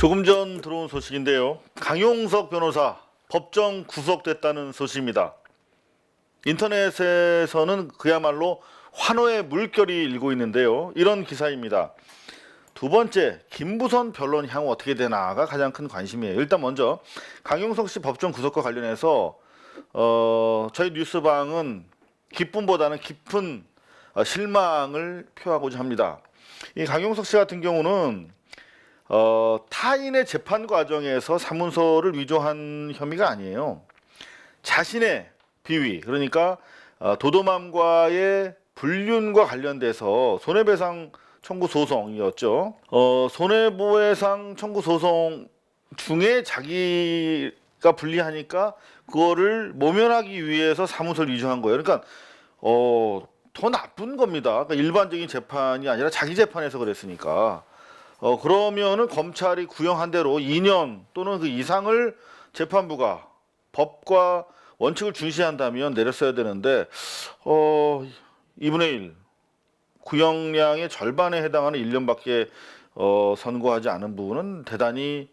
조금 전 들어온 소식인데요. 강용석 변호사 법정 구속됐다는 소식입니다. 인터넷에서는 그야말로 환호의 물결이 일고 있는데요. 이런 기사입니다. 두 번째, 김부선 변론 향후 어떻게 되나가 가장 큰 관심이에요. 일단 먼저 강용석 씨 법정 구속과 관련해서 저희 뉴스방은 기쁨보다는 깊은 실망을 표하고자 합니다. 이 강용석 씨 같은 경우는 타인의 재판 과정에서 사문서를 위조한 혐의가 아니에요. 자신의 비위, 그러니까 도도맘과의 불륜과 관련돼서 손해배상 청구 소송이었죠. 손해보상 청구 소송 중에 자기가 불리하니까 그거를 모면하기 위해서 사무소를 위조한 거예요. 그러니까 더 나쁜 겁니다. 그러니까 일반적인 재판이 아니라 자기 재판에서 그랬으니까. 그러면은 검찰이 구형한 대로 2년 또는 그 이상을 재판부가 법과 원칙을 중시한다면 내렸어야 되는데 2분의 1 구형량의 절반에 해당하는 1년밖에 선고하지 않은 부분은 대단히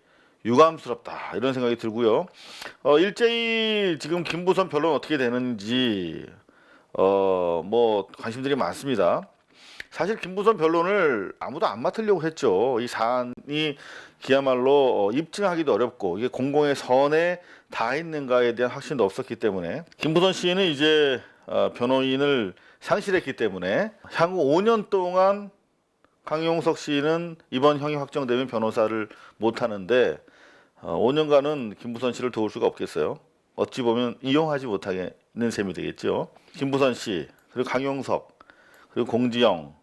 유감스럽다 이런 생각이 들고요. 일제히 지금 김부선 변론 어떻게 되는지 뭐 관심들이 많습니다. 사실 김부선 변론을 아무도 안 맡으려고 했죠. 이 사안이 그야말로 입증하기도 어렵고 이게 공공의 선에 닿았는가에 대한 확신도 없었기 때문에 김부선 씨는 이제 변호인을 상실했기 때문에 향후 5년 동안 강용석 씨는 이번 형이 확정되면 변호사를 못 하는데 5년간은 김부선 씨를 도울 수가 없겠어요. 어찌 보면 이용하지 못하는 셈이 되겠죠. 김부선 씨 그리고 강용석 그리고 공지영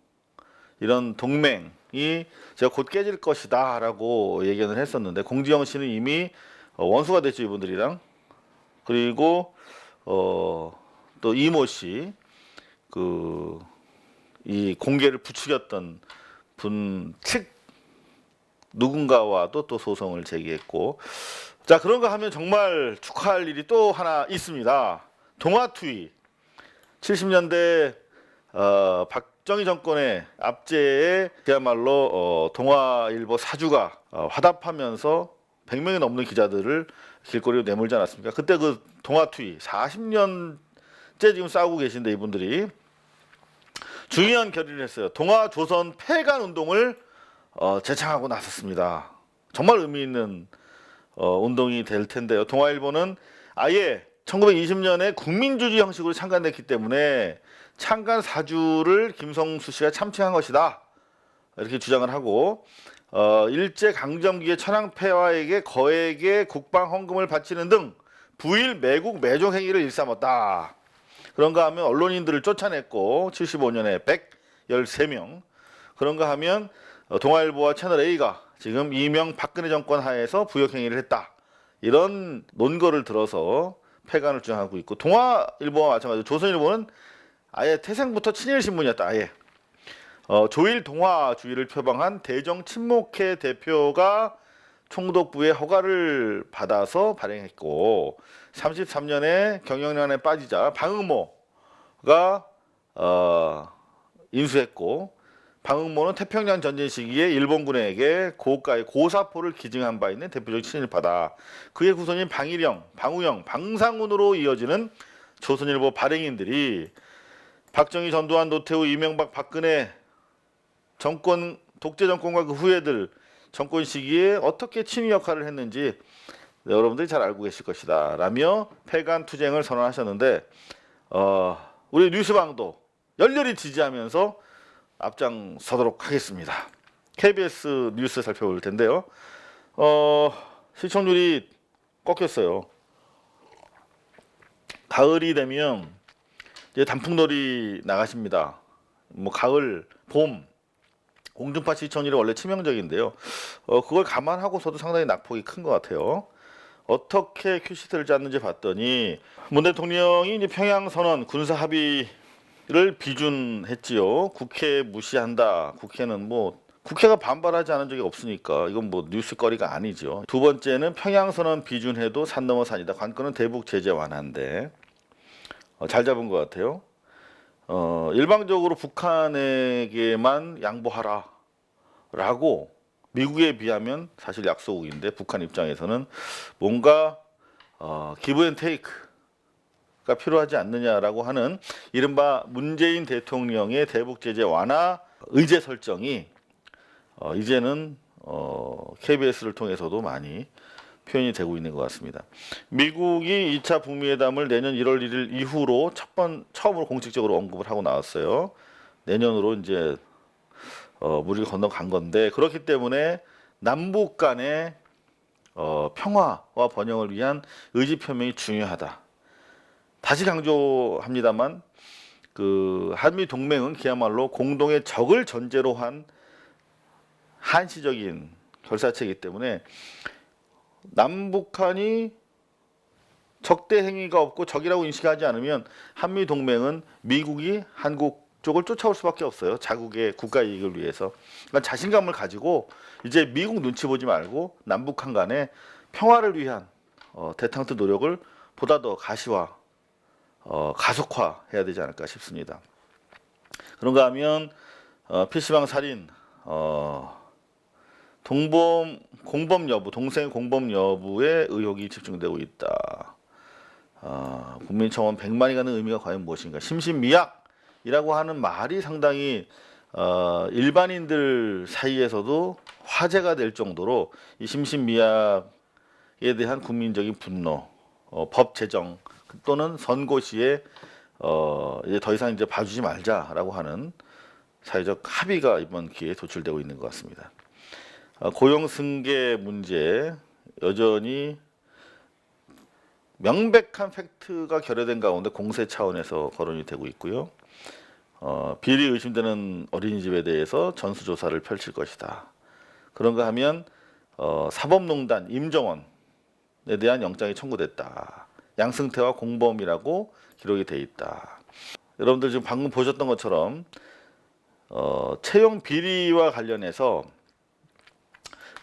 이런 동맹이 제가 곧 깨질 것이다 라고 예견을 했었는데 공지영 씨는 이미 원수가 됐죠, 이분들이랑. 그리고 또 이모 씨 이 공개를 부추겼던 분 측 누군가와도 또 소송을 제기했고, 자, 그런가 하면 정말 축하할 일이 또 하나 있습니다. 동아투이 70년대 박정희 정권의 압제에 그야말로 동아일보 사주가 화답하면서 100명이 넘는 기자들을 길거리로 내몰지 않았습니까? 그때 그 동아투이 40년째 지금 싸우고 계신데 이분들이 중요한 결의를 했어요. 동아조선 폐간 운동을 제창하고 나섰습니다. 정말 의미 있는 운동이 될 텐데요. 동아일보는 아예 1920년에 국민주주 형식으로 창간됐기 때문에 창간 사주를 김성수 씨가 참칭한 것이다 이렇게 주장을 하고 일제 강점기의 천황폐하에게 거액의 국방 헌금을 바치는 등 부일 매국 매종 행위를 일삼았다. 그런가 하면 언론인들을 쫓아냈고 75년에 113명. 그런가 하면 동아일보와 채널A가 지금 이명박근혜 정권 하에서 부역행위를 했다. 이런 논거를 들어서 폐간을 주장하고 있고, 동아일보와 마찬가지로 조선일보는 아예 태생부터 친일신문이었다. 아예 조일 동아주의를 표방한 대정 친목회 대표가 총독부의 허가를 받아서 발행했고, 33년에 경영난에 빠지자 방응모가 인수했고, 방응모는 태평양 전쟁 시기에 일본군에게 고가의 고사포를 기증한 바 있는 대표적인 친일파다. 그의 후손인 방일영, 방우영, 방상훈으로 이어지는 조선일보 발행인들이 박정희, 전두환, 노태우, 이명박, 박근혜 정권, 독재 정권과 그 후예들 정권 시기에 어떻게 친위 역할을 했는지 여러분들이 잘 알고 계실 것이다 라며 폐간 투쟁을 선언하셨는데, 우리 뉴스방도 열렬히 지지하면서 앞장서도록 하겠습니다. KBS 뉴스 살펴볼 텐데요. 시청률이 꺾였어요. 가을이 되면 이제 단풍놀이 나가십니다. 뭐 가을, 봄, 공중파 시청률이 원래 치명적인데요. 그걸 감안하고서도 상당히 낙폭이 큰 것 같아요. 어떻게 큐시트를 짰는지 봤더니 문 대통령이 이제 평양 선언 군사 합의를 비준했지요. 국회 무시한다. 국회는 뭐 국회가 반발하지 않은 적이 없으니까 이건 뭐 뉴스거리가 아니죠. 두 번째는 평양 선언 비준해도 산 넘어 산이다. 관건은 대북 제재 완화인데 잘 잡은 것 같아요. 일방적으로 북한에게만 양보하라라고 미국에 비하면 사실 약소국인데 북한 입장에서는 뭔가 기브 앤 테이크가 필요하지 않느냐라고 하는 이른바 문재인 대통령의 대북 제재 완화 의제 설정이 이제는 KBS를 통해서도 많이 표현이 되고 있는 것 같습니다. 미국이 2차 북미회담을 내년 1월 1일 이후로 처음으로 공식적으로 언급을 하고 나왔어요. 내년으로 이제 무리가 건너간 건데, 그렇기 때문에 남북 간의 평화와 번영을 위한 의지 표명이 중요하다. 다시 강조합니다만 그 한미 동맹은 그야말로 공동의 적을 전제로 한 한시적인 결사체이기 때문에 남북한이 적대 행위가 없고 적이라고 인식하지 않으면 한미 동맹은 미국이 한국 쪽을 쫓아올 수밖에 없어요. 자국의 국가 이익을 위해서. 그러니까 자신감을 가지고 이제 미국 눈치 보지 말고 남북한 간의 평화를 위한 대탕트 노력을 보다 더 가시화, 가속화해야 되지 않을까 싶습니다. 그런가 하면 PC방 살인, 공범 여부, 동생의 공범 여부에 의혹이 집중되고 있다. 국민청원 100만이 가는 의미가 과연 무엇인가? 심신미약이라고 하는 말이 상당히 일반인들 사이에서도 화제가 될 정도로 이 심신미약에 대한 국민적인 분노, 법 제정 또는 선고 시에 이제 더 이상 이제 봐주지 말자라고 하는 사회적 합의가 이번 기회에 도출되고 있는 것 같습니다. 고용 승계 문제 여전히 명백한 팩트가 결여된 가운데 공세 차원에서 거론이 되고 있고요. 비리 의심되는 어린이집에 대해서 전수조사를 펼칠 것이다. 그런가 하면 사법농단 임정원에 대한 영장이 청구됐다. 양승태와 공범이라고 기록이 돼 있다. 여러분들 지금 방금 보셨던 것처럼 채용 비리와 관련해서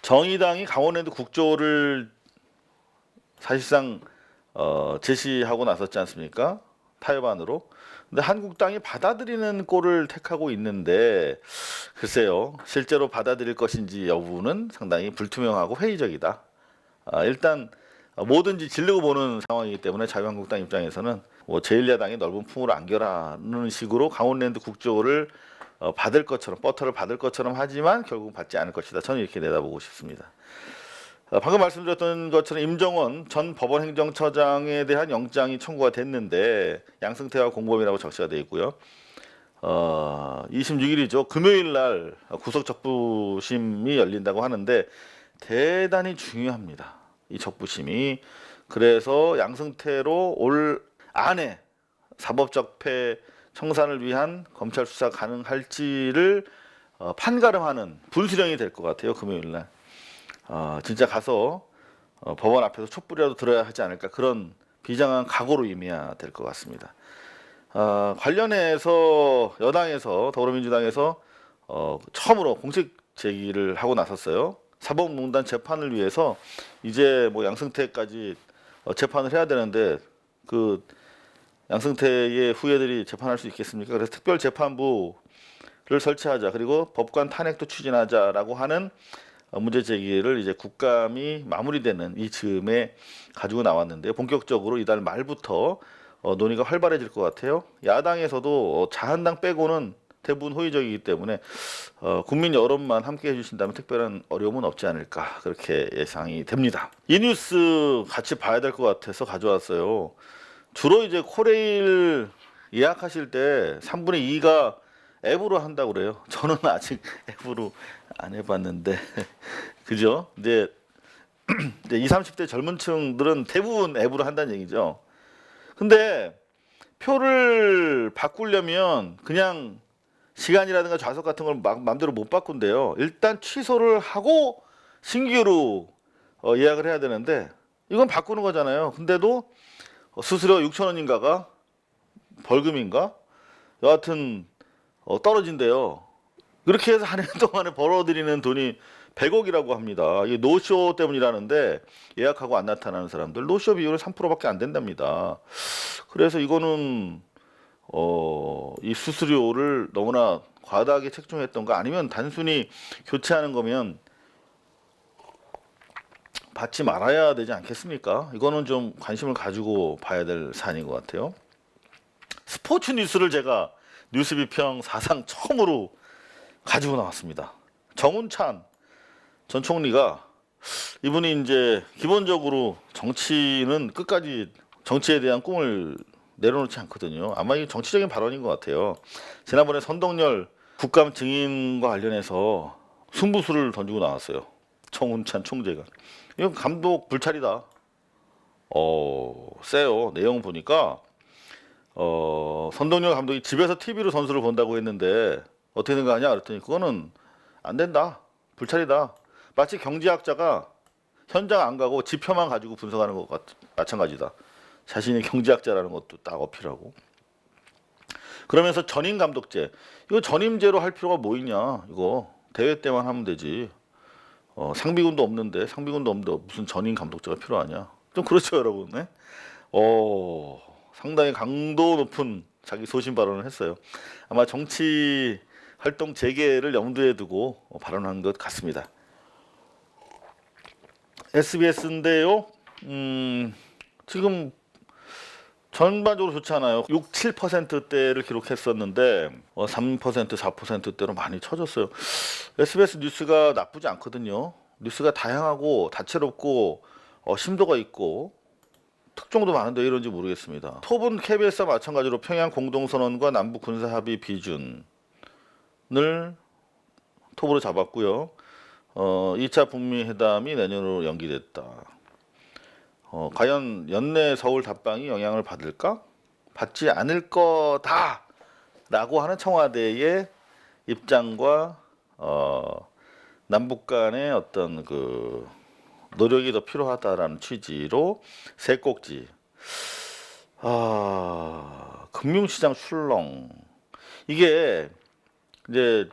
정의당이 강원랜드 국조를 사실상 제시하고 나섰지 않습니까? 타협안으로. 근데 한국당이 받아들이는 꼴을 택하고 있는데 글쎄요, 실제로 받아들일 것인지 여부는 상당히 불투명하고 회의적이다. 일단 뭐든지 지르고 보는 상황이기 때문에 자유한국당 입장에서는 뭐 제1야당이 넓은 품으로 안겨라는 식으로 강원랜드 국조를 받을 것처럼, 버터를 받을 것처럼 하지만 결국 받지 않을 것이다. 저는 이렇게 내다보고 싶습니다. 방금 말씀드렸던 것처럼 임정원 전 법원행정처장에 대한 영장이 청구가 됐는데 양승태와 공범이라고 적시가 되어 있고요. 26일이죠. 금요일 날 구속 적부심이 열린다고 하는데 대단히 중요합니다. 이 적부심이. 그래서 양승태로 올 안에 사법적폐 청산을 위한 검찰 수사 가능할지를 판가름하는 분수령이 될 것 같아요. 금요일 날. 진짜 가서 법원 앞에서 촛불이라도 들어야 하지 않을까, 그런 비장한 각오로 임해야 될 것 같습니다. 관련해서 여당에서, 더불어민주당에서 처음으로 공식 제기를 하고 나섰어요. 사법농단 재판을 위해서 이제 뭐 양승태까지 재판을 해야 되는데 그 양승태의 후예들이 재판할 수 있겠습니까? 그래서 특별재판부를 설치하자, 그리고 법관 탄핵도 추진하자라고 하는 문제 제기를 이제 국감이 마무리되는 이 즈음에 가지고 나왔는데요. 본격적으로 이달 말부터 논의가 활발해질 것 같아요. 야당에서도 자한당 빼고는 대부분 호의적이기 때문에 국민 여론만 함께 해주신다면 특별한 어려움은 없지 않을까, 그렇게 예상이 됩니다. 이 뉴스 같이 봐야 될 것 같아서 가져왔어요. 주로 이제 코레일 예약하실 때 3분의 2가 앱으로 한다고 그래요. 저는 아직 앱으로 안 해봤는데 그죠? 이제 20, 30대 젊은 층들은 대부분 앱으로 한다는 얘기죠. 근데 표를 바꾸려면 그냥 시간이라든가 좌석 같은 걸 마음대로 못 바꾼대요. 일단 취소를 하고 신규로 예약을 해야 되는데 이건 바꾸는 거잖아요. 근데도 수수료 6,000원인가가 벌금인가? 여하튼 떨어진대요. 그렇게 해서 한 해 동안에 벌어들이는 돈이 100억이라고 합니다. 이게 노쇼 때문이라는데 예약하고 안 나타나는 사람들 노쇼 비율은 3%밖에 안 된답니다. 그래서 이거는 이 수수료를 너무나 과다하게 책정했던가, 아니면 단순히 교체하는 거면 받지 말아야 되지 않겠습니까? 이거는 좀 관심을 가지고 봐야 될 사안인 것 같아요. 스포츠 뉴스를 제가 뉴스 비평 사상 처음으로 가지고 나왔습니다. 정운찬 전 총리가 이분이 이제 기본적으로 정치는 끝까지 정치에 대한 꿈을 내려놓지 않거든요. 아마 이 정치적인 발언인 것 같아요. 지난번에 선동열 국감 증인과 관련해서 승부수를 던지고 나왔어요. 정운찬 총재가. 이건 감독 불찰이다. 세요. 내용 보니까 선동열 감독이 집에서 TV로 선수를 본다고 했는데 어떻게 된 거 아니야? 그랬더니 그거는 안 된다. 불찰이다. 마치 경제학자가 현장 안 가고 지표만 가지고 분석하는 것 마찬가지다. 자신이 경제학자라는 것도 딱 어필하고. 그러면서 전임 감독제. 이거 전임제로 할 필요가 뭐 있냐? 이거 대회 때만 하면 되지. 상비군도 없는데 무슨 전임 감독제가 필요하냐? 좀 그렇죠, 여러분. 네? 상당히 강도 높은 자기 소신 발언을 했어요. 아마 정치 활동 재개를 염두에 두고 발언한 것 같습니다. SBS인데요. 지금 전반적으로 좋지 않아요. 6, 7%대를 기록했었는데 3%, 4%대로 많이 쳐졌어요. SBS 뉴스가 나쁘지 않거든요. 뉴스가 다양하고 다채롭고 심도가 있고 특종도 많은데 왜 이런지 모르겠습니다. 톱은 KBS와 마찬가지로 평양 공동선언과 남북 군사합의 비준을 톱으로 잡았고요. 2차 북미 회담이 내년으로 연기됐다. 과연 연내 서울 답방이 영향을 받을까? 받지 않을 거다라고 하는 청와대의 입장과 남북 간의 어떤 그 노력이 더 필요하다라는 취지로 세 꼭지. 금융시장 출렁. 이게 이제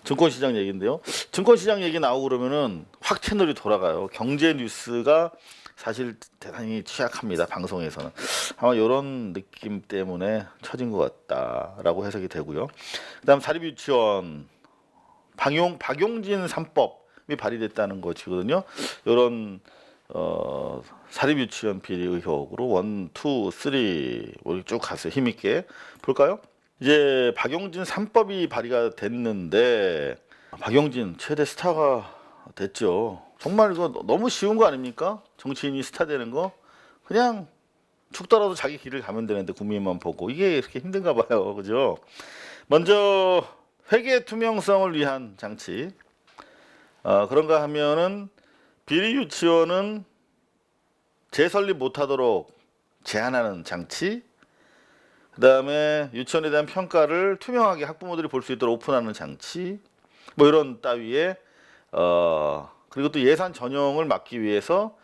증권시장 얘기인데요. 증권시장 얘기 나오고 그러면은 확 채널이 돌아가요. 경제 뉴스가 사실 대단히 취약합니다. 방송에서는. 아마 이런 느낌 때문에 처진 것 같다라고 해석이 되고요. 그다음 사립유치원 박용진 3법이 발의됐다는 것이거든요. 이런 사립유치원 비리 의혹으로 1, 2, 3 쭉 갔어요. 힘있게 볼까요? 이제 박용진 3법이 발의가 됐는데 박용진 최대 스타가 됐죠. 정말 이거 너무 쉬운 거 아닙니까? 정치인이 스타 되는 거 그냥 축 떨어도 자기 길을 가면 되는데 국민만 보고 이게 이렇게 힘든가 봐요. 그죠? 먼저 회계 투명성을 위한 장치. 그런가 하면은 비리 유치원은 재설립 못하도록 제한하는 장치. 그다음에 유치원에 대한 평가를 투명하게 학부모들이 볼 수 있도록 오픈하는 장치, 뭐 이런 따위에 그리고 또 예산 전용을 막기 위해서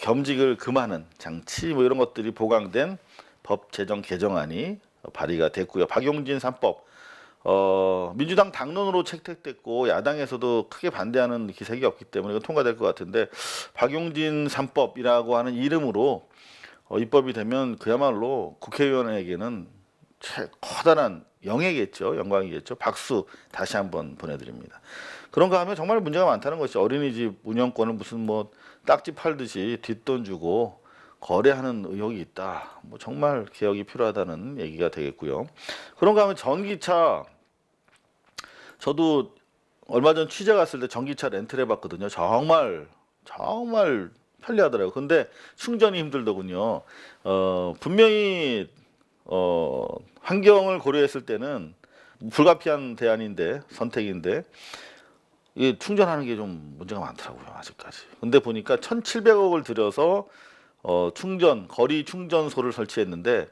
겸직을 금하는 장치, 뭐 이런 것들이 보강된 법 제정 개정안이 발의가 됐고요. 박용진 3법 민주당 당론으로 채택됐고 야당에서도 크게 반대하는 기색이 없기 때문에 이거 통과될 것 같은데 박용진 3법이라고 하는 이름으로 입법이 되면 그야말로 국회의원에게는 커다란 영예겠죠. 영광이겠죠. 박수 다시 한번 보내드립니다. 그런가 하면 정말 문제가 많다는 것이 어린이집 운영권을 무슨 뭐 딱지 팔듯이 뒷돈 주고 거래하는 의혹이 있다. 뭐 정말 개혁이 필요하다는 얘기가 되겠고요. 그런가 하면 전기차, 저도 얼마 전 취재 갔을 때 전기차 렌트를 해봤거든요. 정말 편리하더라고요. 근데 충전이 힘들더군요. 분명히 환경을 고려했을 때는 불가피한 대안인데 선택인데 이게 충전하는 게 좀 문제가 많더라고요. 아직까지. 근데 보니까 1,700억을 들여서 거리 충전소를 설치했는데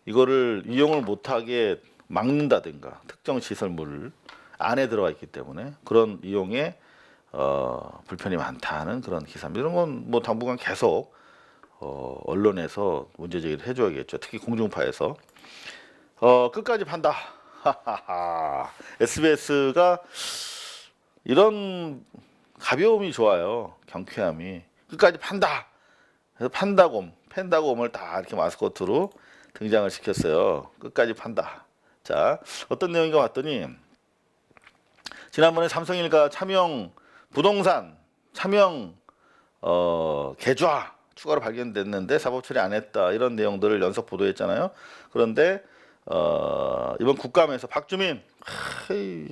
이거를 이용을 못하게 막는다든가 특정 시설물 안에 들어가 있기 때문에 그런 이용에 불편이 많다는 그런 기사입니다. 이런 건 뭐 당분간 계속 언론에서 문제 제기를 해줘야겠죠. 특히 공중파에서 끝까지 판다. SBS가 이런 가벼움이 좋아요. 경쾌함이 끝까지 판다. 그래서 팬다곰을 다 이렇게 마스코트로 등장을 시켰어요. 끝까지 판다. 자, 어떤 내용인가 봤더니 지난번에 삼성일가 차명 부동산 차명 계좌 추가로 발견됐는데 사법 처리 안 했다 이런 내용들을 연속 보도했잖아요. 그런데 이번 국감에서 박주민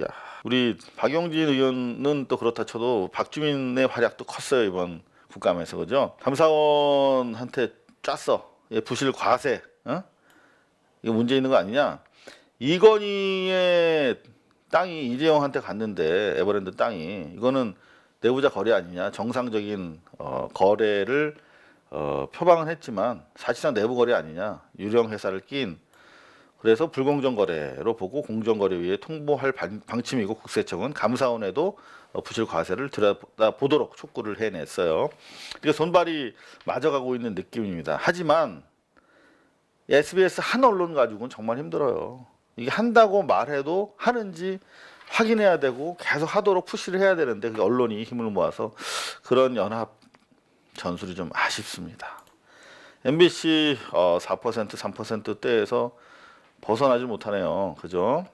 야, 우리 박용진 의원은 또 그렇다 쳐도 박주민의 활약도 컸어요. 이번 국감에서. 그죠? 감사원한테 짰어. 부실 과세. 이거 문제 있는 거 아니냐? 이건희의 땅이 이재용한테 갔는데 에버랜드 땅이 이거는 내부자 거래 아니냐? 정상적인 거래를 표방은 했지만 사실상 내부 거래 아니냐? 유령 회사를 낀 그래서 불공정 거래로 보고 공정거래위에 통보할 방침이고 국세청은 감사원에도 부실 과세를 들여다보도록 촉구를 해냈어요. 그러니까 손발이 맞아가고 있는 느낌입니다. 하지만 SBS 한 언론 가지고는 정말 힘들어요. 이게 한다고 말해도 하는지 확인해야 되고 계속 하도록 푸시를 해야 되는데 그 언론이 힘을 모아서 그런 연합 전술이 좀 아쉽습니다. MBC 4% 3%대에서 벗어나지 못하네요. 그죠?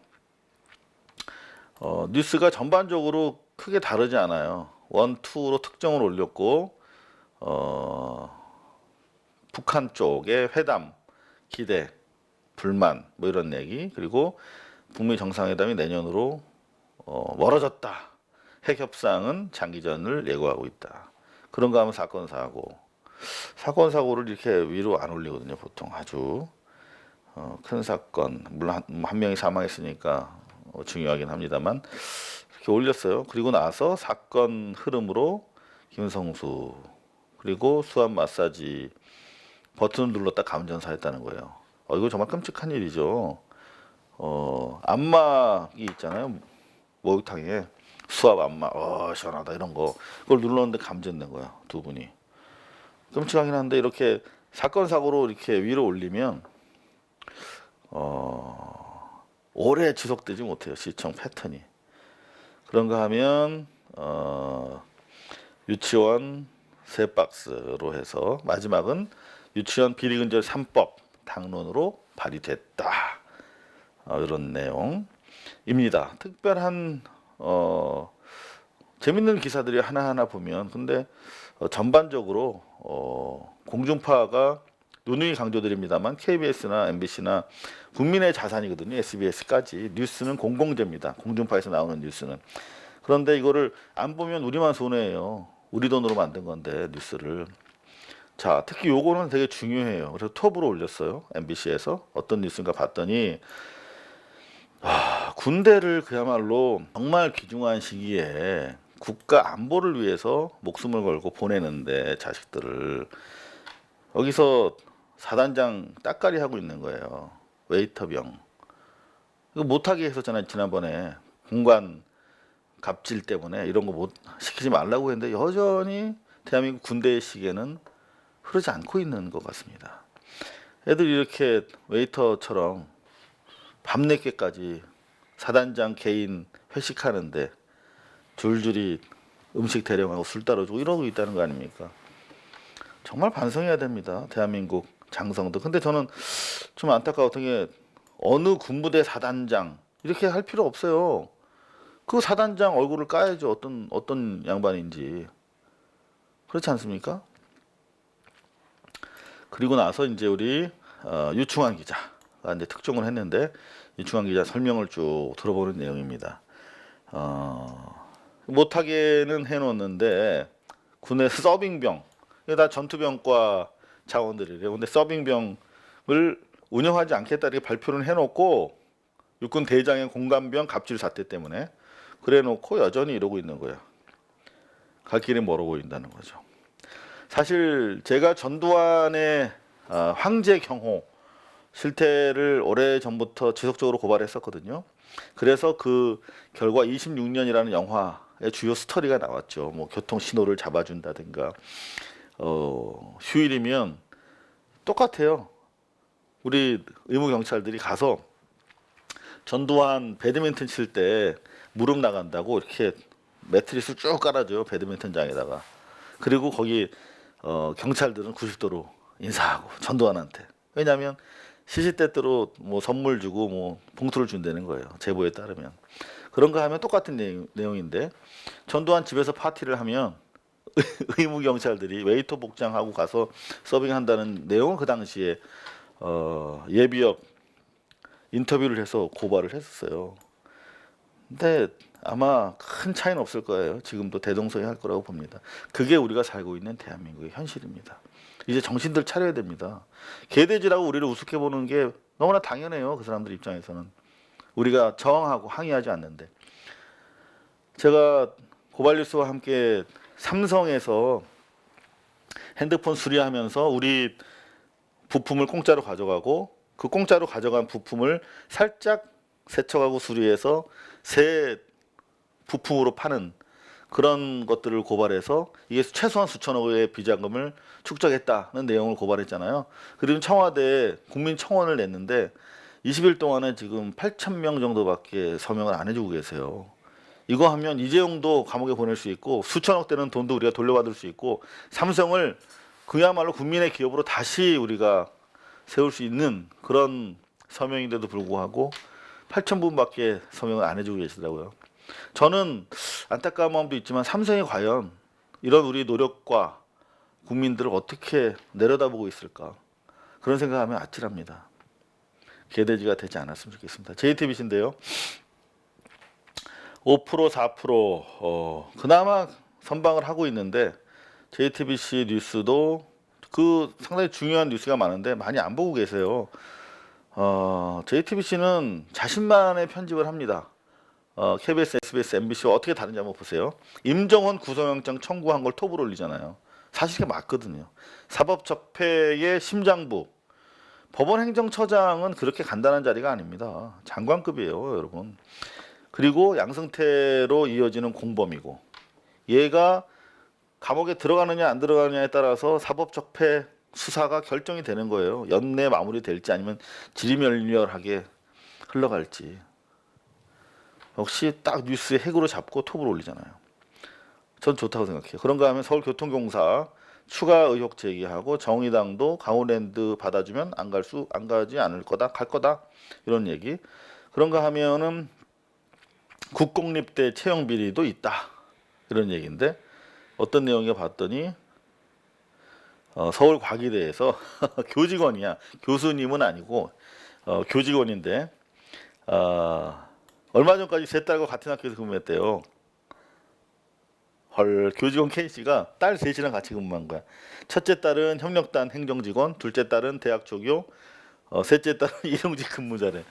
뉴스가 전반적으로 크게 다르지 않아요. 1, 2로 특정을 올렸고 북한 쪽의 회담 기대, 불만 뭐 이런 얘기 그리고 북미 정상회담이 내년으로 멀어졌다. 핵 협상은 장기전을 예고하고 있다. 그런가 하면 사건 사고를 이렇게 위로 안 올리거든요. 보통 아주 큰 사건 물론 한 명이 사망했으니까 중요하긴 합니다만 이렇게 올렸어요. 그리고 나서 사건 흐름으로 김성수 그리고 수압 마사지 버튼을 눌렀다 감전사했다는 거예요. 이거 정말 끔찍한 일이죠. 안마기 있잖아요. 목욕탕에 수압 안마, 시원하다 이런 거 그걸 눌렀는데 감전된 거야. 두 분이. 끔찍하긴 한데 이렇게 사건 사고로 이렇게 위로 올리면 오래 지속되지 못해요. 시청 패턴이. 그런가 하면 유치원 세 박스로 해서 마지막은 유치원 비리근절 3법 당론으로 발의됐다. 이런 내용입니다. 특별한 재밌는 기사들이 하나하나 보면 근데 전반적으로 공중파가 누누이 강조드립니다만 KBS나 MBC나 국민의 자산이거든요. SBS까지 뉴스는 공공재입니다. 공중파에서 나오는 뉴스는. 그런데 이거를 안 보면 우리만 손해예요. 우리 돈으로 만든 건데 뉴스를. 자, 특히 요거는 되게 중요해요. 그래서 톱으로 올렸어요. MBC에서 어떤 뉴스인가 봤더니 군대를 그야말로 정말 귀중한 시기에 국가 안보를 위해서 목숨을 걸고 보내는데 자식들을 여기서 사단장 따까리 하고 있는 거예요. 웨이터병. 이거 못하게 했었잖아요. 지난번에 공관 갑질 때문에 이런 거 못 시키지 말라고 했는데 여전히 대한민국 군대의 시계는 흐르지 않고 있는 것 같습니다. 애들이 이렇게 웨이터처럼 밤늦게까지 사단장 개인 회식하는데 줄줄이 음식 대령하고 술 따라주고 이러고 있다는 거 아닙니까? 정말 반성해야 됩니다. 대한민국 장성들. 근데 저는 좀 안타까웠던 게 어느 군부대 사단장 이렇게 할 필요 없어요. 그 사단장 얼굴을 까야죠. 어떤 양반인지. 그렇지 않습니까? 그리고 나서 이제 우리 유충환 기자가 이제 특종을 했는데 유충환 기자 설명을 쭉 들어보는 내용입니다. 못하게는 해놓는데 군의 서빙병 이게 다 전투병과 자원들이래요. 근데 서빙병을 운영하지 않겠다 이렇게 발표를 해놓고 육군 대장의 공감병 갑질 사태 때문에 그래놓고 여전히 이러고 있는 거예요. 갈 길이 멀어 보인다는 거죠. 사실 제가 전두환의 황제 경호 실태를 오래 전부터 지속적으로 고발했었거든요. 그래서 그 결과 26년이라는 영화의 주요 스토리가 나왔죠. 뭐 교통 신호를 잡아준다든가 휴일이면 똑같아요. 우리 의무 경찰들이 가서 전두환 배드민턴 칠 때 무릎 나간다고 이렇게 매트리스 쭉 깔아줘요. 배드민턴장에다가. 그리고 거기 경찰들은 90도로 인사하고 전두환한테. 왜냐하면 시시때때로 뭐 선물 주고 뭐 봉투를 준다는 거예요. 제보에 따르면. 그런 거 하면 똑같은 내용인데 전두환 집에서 파티를 하면 의무 경찰들이 웨이터 복장하고 가서 서빙한다는 내용을 그 당시에 예비역 인터뷰를 해서 고발을 했었어요. 근데 아마 큰 차이는 없을 거예요. 지금도 대동소이할 거라고 봅니다. 그게 우리가 살고 있는 대한민국의 현실입니다. 이제 정신들 차려야 됩니다. 개돼지라고 우리를 우습게 보는 게 너무나 당연해요. 그 사람들 입장에서는. 우리가 저항하고 항의하지 않는데. 제가 고발뉴스와 함께 삼성에서 핸드폰 수리하면서 우리 부품을 공짜로 가져가고 그 공짜로 가져간 부품을 살짝 세척하고 수리해서 새 부품으로 파는 그런 것들을 고발해서 이게 최소한 수천억의 비자금을 축적했다는 내용을 고발했잖아요. 그리고 청와대에 국민청원을 냈는데 20일 동안에 지금 8천 명 정도밖에 서명을 안 해주고 계세요. 이거 하면 이재용도 감옥에 보낼 수 있고 수천억 되는 돈도 우리가 돌려받을 수 있고 삼성을 그야말로 국민의 기업으로 다시 우리가 세울 수 있는 그런 서명인데도 불구하고 8천 분밖에 서명을 안 해주고 계시더라고요. 저는 안타까운 마음도 있지만 삼성이 과연 이런 우리 노력과 국민들을 어떻게 내려다보고 있을까 그런 생각하면 아찔합니다. 개돼지가 되지 않았으면 좋겠습니다. JTBC인데요. 5% 4% 그나마 선방을 하고 있는데 JTBC 뉴스도 그 상당히 중요한 뉴스가 많은데 많이 안 보고 계세요. JTBC는 자신만의 편집을 합니다. KBS, SBS, MBC와 어떻게 다른지 한번 보세요. 임정원 구속영장 청구한 걸 톱으로 올리잖아요. 사실 그게 맞거든요. 사법적폐의 심장부 법원행정처장은 그렇게 간단한 자리가 아닙니다. 장관급이에요, 여러분. 그리고 양승태로 이어지는 공범이고 얘가 감옥에 들어가느냐 안 들어가느냐에 따라서 사법적폐 수사가 결정이 되는 거예요. 연내 마무리될지 아니면 지리멸렬하게 흘러갈지. 역시 딱 뉴스의 핵으로 잡고 톱을 올리잖아요. 전 좋다고 생각해요. 그런가 하면 서울교통공사 추가 의혹 제기하고 정의당도 강원랜드 받아주면 안 가지 않을 거다, 갈 거다 이런 얘기. 그런가 하면은 국공립대 채용 비리도 있다 이런 얘기인데 어떤 내용인가 봤더니 서울과기대에서 교직원이야. 교수님은 아니고 교직원인데 얼마 전까지 세 딸과 같은 학교에서 근무했대요. 헐, 교직원 K씨가 딸 셋이랑 같이 근무한 거야. 첫째 딸은 협력단 행정직원, 둘째 딸은 대학 조교, 셋째 딸은 일용직 근무자래.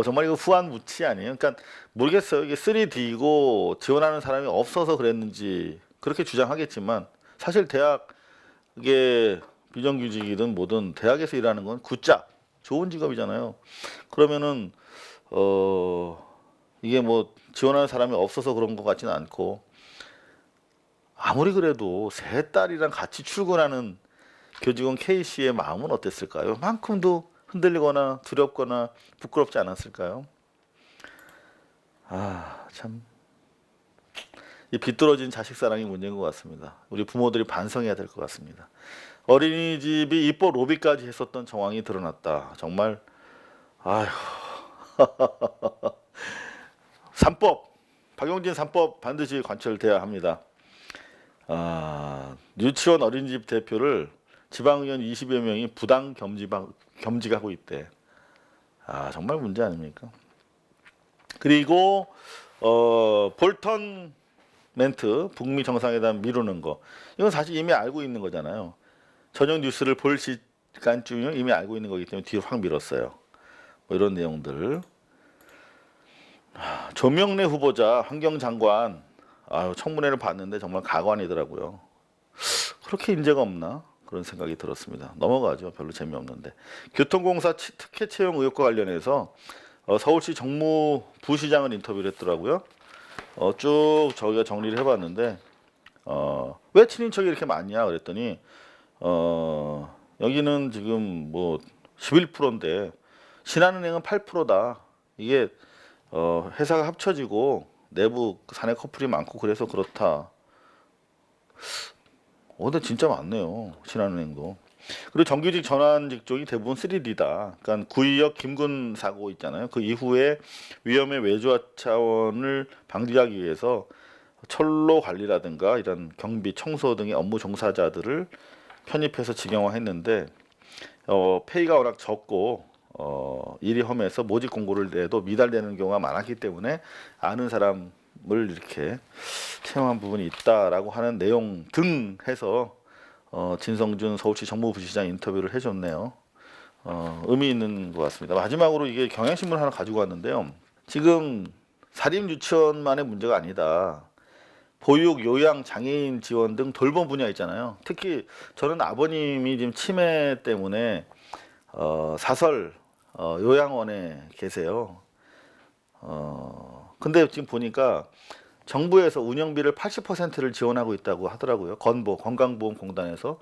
정말 이거 후한무치 아니에요? 그러니까 모르겠어요. 이게 3D고 지원하는 사람이 없어서 그랬는지 그렇게 주장하겠지만 사실 대학의 비정규직이든 뭐든 대학에서 일하는 건 굿잡, 좋은 직업이잖아요. 그러면은 이게 뭐 지원하는 사람이 없어서 그런 것 같지는 않고 아무리 그래도 세 딸이랑 같이 출근하는 교직원 K씨의 마음은 어땠을까요? 만큼도 흔들리거나 두렵거나 부끄럽지 않았을까요? 참. 이 비뚤어진 자식 사랑이 문제인 것 같습니다. 우리 부모들이 반성해야 될 것 같습니다. 어린이집이 입법 로비까지 했었던 정황이 드러났다. 정말 아휴. 3법 박용진 3법 반드시 관철돼야 합니다. 유치원 어린이집 대표를 지방의원 20여 명이 부당 겸직하고 있대. 정말 문제 아닙니까? 그리고 볼턴 멘트 북미 정상회담 미루는 거 이건 사실 이미 알고 있는 거잖아요. 저녁 뉴스를 볼 시간쯤이면 이미 알고 있는 거기 때문에 뒤로 확 밀었어요. 뭐 이런 내용들. 조명래 후보자 환경장관 청문회를 봤는데 정말 가관이더라고요. 그렇게 인재가 없나 그런 생각이 들었습니다. 넘어가죠. 별로 재미없는데. 교통공사 특혜 채용 의혹과 관련해서 서울시 정무부시장을 인터뷰를 했더라고요. 쭉 저희가 정리를 해봤는데 왜 친인척이 이렇게 많냐 그랬더니 여기는 지금 뭐 11%인데 신한은행은 8%다. 이게 회사가 합쳐지고 내부 사내 커플이 많고 그래서 그렇다. 근데 진짜 많네요. 신한은행도. 그리고 정규직 전환직 쪽이 대부분 3D다. 그러니까 구의역 김군 사고 있잖아요. 그 이후에 위험의 외주화 차원을 방지하기 위해서 철로 관리라든가 이런 경비, 청소 등의 업무 종사자들을 편입해서 직영화했는데 페이가 워낙 적고 일이 험해서 모집 공고를 내도 미달되는 경우가 많았기 때문에 아는 사람을 이렇게 채용한 부분이 있다라고 하는 내용 등 해서 진성준 서울시 정무부시장 인터뷰를 해줬네요. 의미 있는 것 같습니다. 마지막으로 이게 경향신문 하나 가지고 왔는데요. 지금 사립유치원만의 문제가 아니다. 보육, 요양, 장애인 지원 등 돌봄 분야 있잖아요. 특히 저는 아버님이 지금 치매 때문에 사설 요양원에 계세요. 근데 지금 보니까 정부에서 운영비를 80%를 지원하고 있다고 하더라고요. 건강보험공단에서.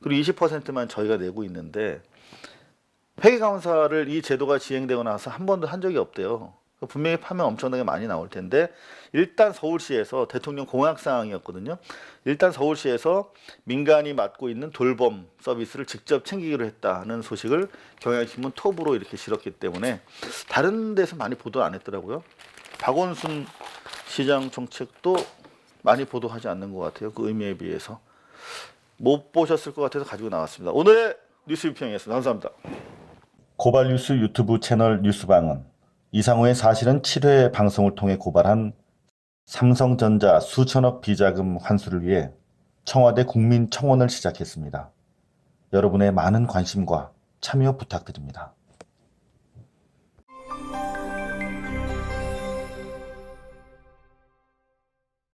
그리고 20%만 저희가 내고 있는데 회계감사를 이 제도가 시행되고 나서 한 번도 한 적이 없대요. 분명히 파면 엄청나게 많이 나올 텐데 일단 서울시에서 대통령 공약 사항이었거든요. 일단 서울시에서 민간이 맡고 있는 돌봄 서비스를 직접 챙기기로 했다는 소식을 경향신문 톱으로 이렇게 실었기 때문에 다른 데서 많이 보도 안 했더라고요. 박원순 시장 정책도 많이 보도하지 않는 것 같아요. 그 의미에 비해서. 못 보셨을 것 같아서 가지고 나왔습니다. 오늘의 뉴스 비평이었습니다. 감사합니다. 고발뉴스 유튜브 채널 뉴스방은 이상호의 사실은 7회 방송을 통해 고발한 삼성전자 수천억 비자금 환수를 위해 청와대 국민청원을 시작했습니다. 여러분의 많은 관심과 참여 부탁드립니다.